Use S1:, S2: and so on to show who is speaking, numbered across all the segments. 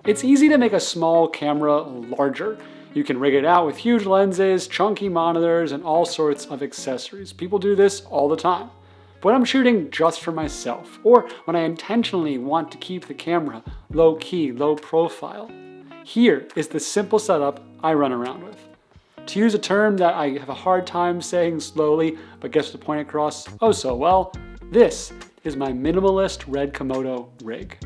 S1: It's easy to make a small camera larger. You can rig it out with huge lenses, chunky monitors, and all sorts of accessories. People do this all the time. But when I'm shooting just for myself, or when I intentionally want to keep the camera low key, low profile, here is the simple setup I run around with. To use a term that I have a hard time saying slowly, but gets the point across oh so well, this is my Minimalist Red Komodo Rig.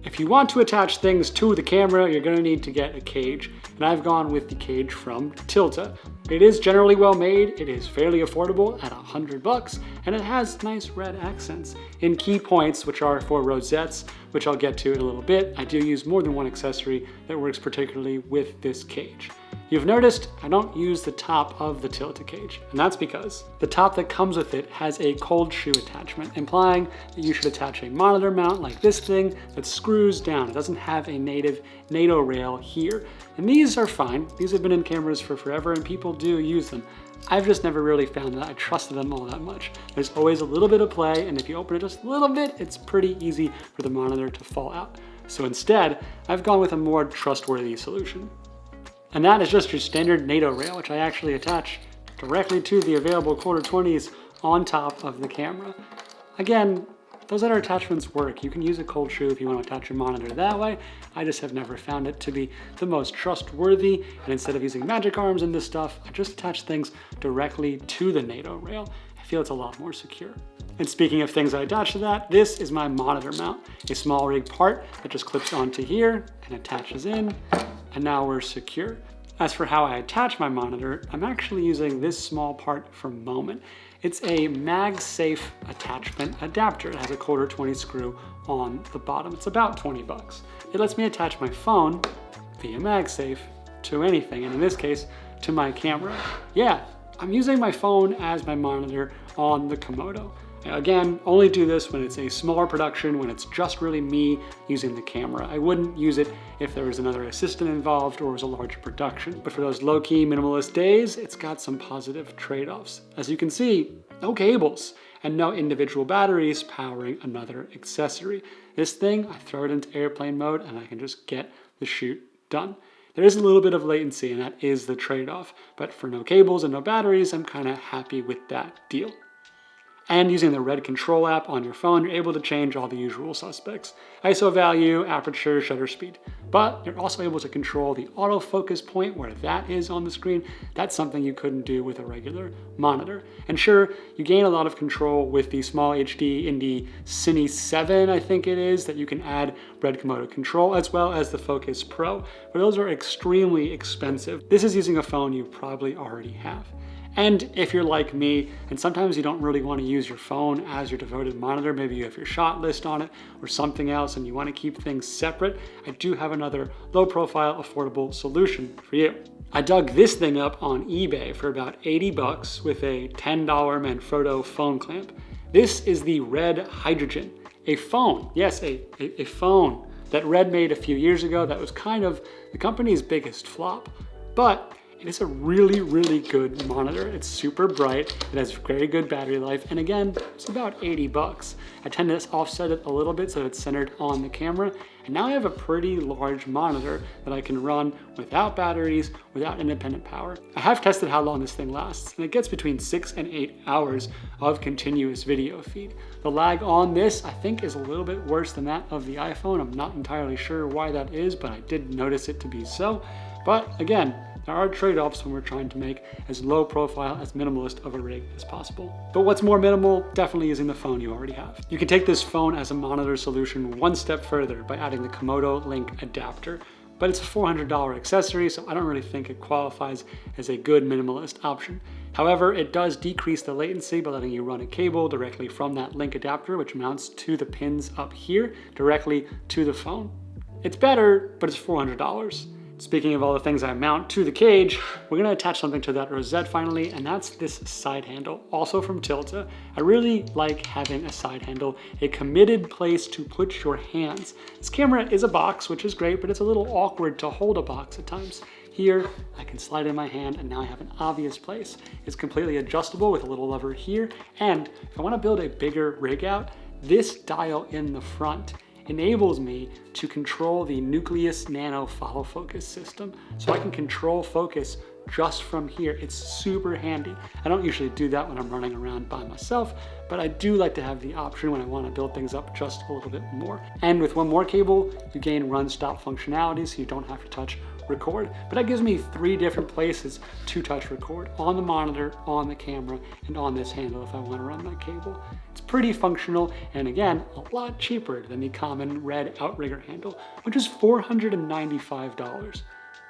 S1: If you want to attach things to the camera, you're going to need to get a cage, and I've gone with the cage from Tilta. It is generally well made, it is fairly affordable at $100, and it has nice red accents in key points, which are for rosettes, which I'll get to in a little bit. I do use more than one accessory that works particularly with this cage. You've noticed I don't use the top of the Tilta cage, and that's because the top that comes with it has a cold shoe attachment, implying that you should attach a monitor mount like this thing that screws down. It doesn't have a native NATO rail here. And these are fine. These have been in cameras for forever and people do use them. I've just never really found that I trusted them all that much. There's always a little bit of play, and if you open it just a little bit, it's pretty easy for the monitor to fall out. So instead, I've gone with a more trustworthy solution. And that is just your standard NATO rail, which I actually attach directly to the available 1/4-20s on top of the camera. Again, those other attachments work. You can use a cold shoe if you want to attach your monitor that way. I just have never found it to be the most trustworthy, and instead of using magic arms in this stuff, I just attach things directly to the NATO rail. I feel it's a lot more secure. And speaking of things I attach to that, this is my monitor mount, a small rig part that just clips onto here and attaches in, and now we're secure. As for how I attach my monitor, I'm actually using this small part from Moment. It's a MagSafe attachment adapter. It has a 1/4-20 screw on the bottom. It's about $20. It lets me attach my phone via MagSafe to anything, and in this case, to my camera. Yeah, I'm using my phone as my monitor on the Komodo. Again, only do this when it's a smaller production, when it's just really me using the camera. I wouldn't use it if there was another assistant involved or was a larger production. But for those low-key minimalist days, it's got some positive trade-offs. As you can see, no cables and no individual batteries powering another accessory. This thing, I throw it into airplane mode and I can just get the shoot done. There is a little bit of latency, and that is the trade-off. But for no cables and no batteries, I'm kind of happy with that deal. And using the Red Control app on your phone, you're able to change all the usual suspects. ISO value, aperture, shutter speed. But you're also able to control the autofocus point where that is on the screen. That's something you couldn't do with a regular monitor. And sure, you gain a lot of control with the small HD Indy Cine 7, I think it is, that you can add Red Komodo control, as well as the Focus Pro. But those are extremely expensive. This is using a phone you probably already have. And if you're like me, and sometimes you don't really want to use your phone as your devoted monitor, maybe you have your shot list on it or something else and you want to keep things separate, I do have another low profile, affordable solution for you. I dug this thing up on eBay for about $80 with a $10 Manfrotto phone clamp. This is the Red Hydrogen, a phone, yes, a phone that Red made a few years ago that was kind of the company's biggest flop. But it is a really, really good monitor. It's super bright, it has very good battery life, and again, it's about $80. I tend to offset it a little bit so it's centered on the camera, and now I have a pretty large monitor that I can run without batteries, without independent power. I have tested how long this thing lasts, and it gets between 6 and 8 hours of continuous video feed. The lag on this, I think, is a little bit worse than that of the iPhone. I'm not entirely sure why that is, but I did notice it to be so. But again, there are trade-offs when we're trying to make as low profile, as minimalist of a rig as possible. But what's more minimal? Definitely using the phone you already have. You can take this phone as a monitor solution one step further by adding the Komodo Link adapter. But it's a $400 accessory, so I don't really think it qualifies as a good minimalist option. However, it does decrease the latency by letting you run a cable directly from that link adapter, which mounts to the pins up here, directly to the phone. It's better, but it's $400. Speaking of all the things I mount to the cage, we're gonna attach something to that rosette finally, and that's this side handle, also from Tilta. I really like having a side handle, a committed place to put your hands. This camera is a box, which is great, but it's a little awkward to hold a box at times. Here, I can slide in my hand and now I have an obvious place. It's completely adjustable with a little lever here, and if I wanna build a bigger rig out, This dial in the front enables me to control the Nucleus Nano follow focus system. So I can control focus just from here. It's super handy. I don't usually do that when I'm running around by myself, but I do like to have the option when I want to build things up just a little bit more. And with one more cable, you gain run stop functionality, so you don't have to touch record. But that gives me 3 different places to touch record: on the monitor, on the camera, and on this handle if I want to run that cable. It's pretty functional, and again, a lot cheaper than the common red outrigger handle, which is $495.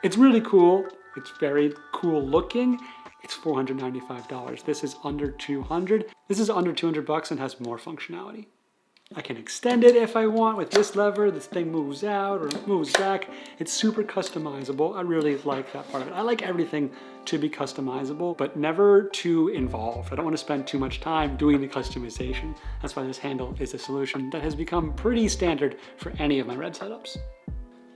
S1: It's really cool. It's very cool looking. It's $495. This is under 200. This is under 200 bucks and has more functionality. I can extend it if I want with this lever. This thing moves out or moves back. It's super customizable. I really like that part of it. I like everything to be customizable, but never too involved. I don't want to spend too much time doing the customization. That's why this handle is a solution that has become pretty standard for any of my Red setups.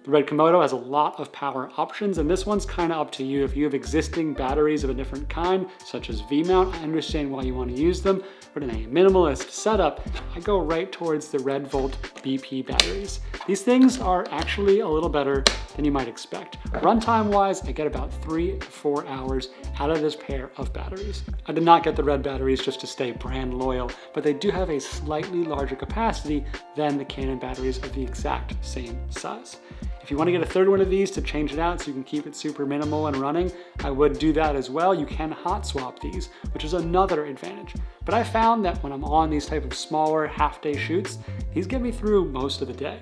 S1: The Red Komodo has a lot of power options, and this one's kind of up to you. If you have existing batteries of a different kind, such as V-mount, I understand why you want to use them, but in a minimalist setup, I go right towards the Red Volt BP batteries. These things are actually a little better than you might expect. Runtime wise, I get about 3 to 4 hours out of this pair of batteries. I did not get the red batteries just to stay brand loyal, but they do have a slightly larger capacity than the Canon batteries of the exact same size. If you want to get a third one of these to change it out so you can keep it super minimal and running, I would do that as well. You can hot swap these, which is another advantage. But I found that when I'm on these type of smaller half-day shoots, these get me through most of the day.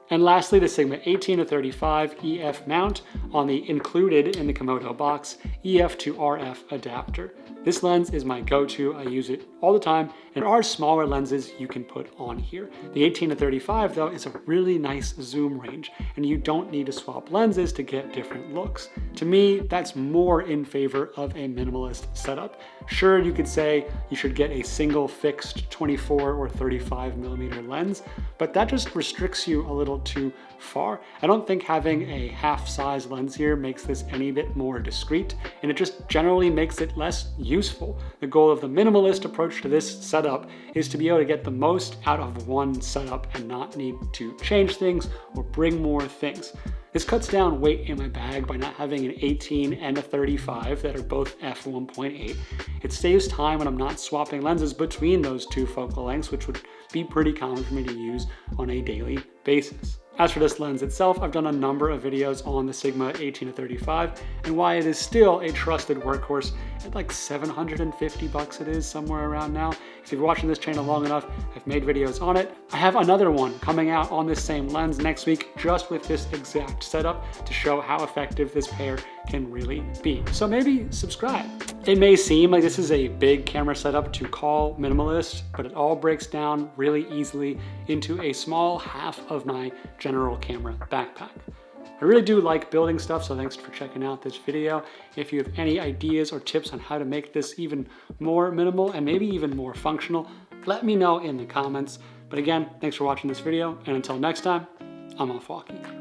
S1: And lastly, the Sigma 18 to 35 EF mount on the included in the Komodo box EF to RF adapter. This lens is my go-to. I use it all the time, and there are smaller lenses you can put on here. The 18 to 35 though is a really nice zoom range, and you don't need to swap lenses to get different looks. To me, that's more in favor of a minimalist setup. Sure, you could say you should get a single fixed 24 or 35 millimeter lens, but that just restricts you a little too far. I don't think having a half-size lens here makes this any bit more discreet, and it just generally makes it less useful. The goal of the minimalist approach to this setup is to be able to get the most out of one setup and not need to change things or bring more things. This cuts down weight in my bag by not having an 18 and a 35 that are both f1.8. It saves time when I'm not swapping lenses between those two focal lengths, which would be pretty common for me to use on a daily basis. As for this lens itself, I've done a number of videos on the Sigma 18 to 35 and why it is still a trusted workhorse at like 750 bucks it is, somewhere around now. If you're watching this channel long enough, I've made videos on it. I have another one coming out on this same lens next week, just with this exact setup to show how effective this pair can really be. So maybe subscribe. It may seem like this is a big camera setup to call minimalist, but it all breaks down really easily into a small half of my general camera backpack. I really do like building stuff, so thanks for checking out this video. If you have any ideas or tips on how to make this even more minimal and maybe even more functional, let me know in the comments. But again, thanks for watching this video, and until next time, I'm off walking.